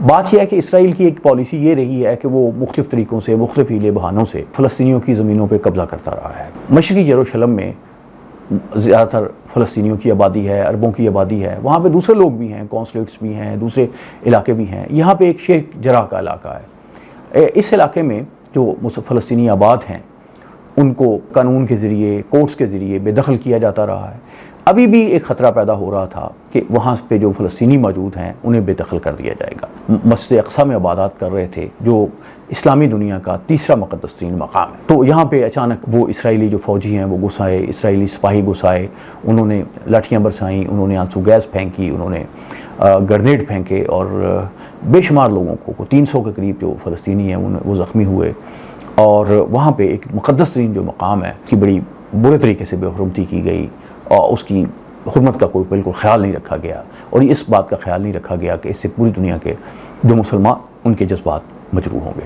بات یہ ہے کہ اسرائیل کی ایک پالیسی یہ رہی ہے کہ وہ مختلف طریقوں سے، مختلف ہیلے بہانوں سے فلسطینیوں کی زمینوں پہ قبضہ کرتا رہا ہے۔ مشرقی یروشلم میں زیادہ تر فلسطینیوں کی آبادی ہے، عربوں کی آبادی ہے، وہاں پہ دوسرے لوگ بھی ہیں، کونسلیٹس بھی ہیں، دوسرے علاقے بھی ہیں۔ یہاں پہ ایک شیخ جرح کا علاقہ ہے۔ اس علاقے میں جو فلسطینی آباد ہیں ان کو قانون کے ذریعے، کورٹس کے ذریعے بے دخل کیا جاتا رہا ہے۔ ابھی بھی ایک خطرہ پیدا ہو رہا تھا کہ وہاں پہ جو فلسطینی موجود ہیں انہیں بے دخل کر دیا جائے گا۔ مسجد اقصیٰ میں عبادات کر رہے تھے جو اسلامی دنیا کا تیسرا مقدس ترین مقام ہے، تو یہاں پہ اچانک وہ اسرائیلی جو فوجی ہیں وہ گھس آئے، اسرائیلی سپاہی گھس آئے، انہوں نے لاٹھیاں برسائیں، انہوں نے آنسو گیس پھینکی، انہوں نے گرنیڈ پھینکے اور بے شمار لوگوں کو 300 کے قریب جو فلسطینی ہیں وہ زخمی ہوئے، اور وہاں پہ ایک مقدس ترین جو مقام ہے اس کی بڑی برے طریقے سے بے حرمتی کی گئی، اور اس کی حرمت کا کوئی بالکل خیال نہیں رکھا گیا، اور اس بات کا خیال نہیں رکھا گیا کہ اس سے پوری دنیا کے جو مسلمان ان کے جذبات مجروح ہوں گے۔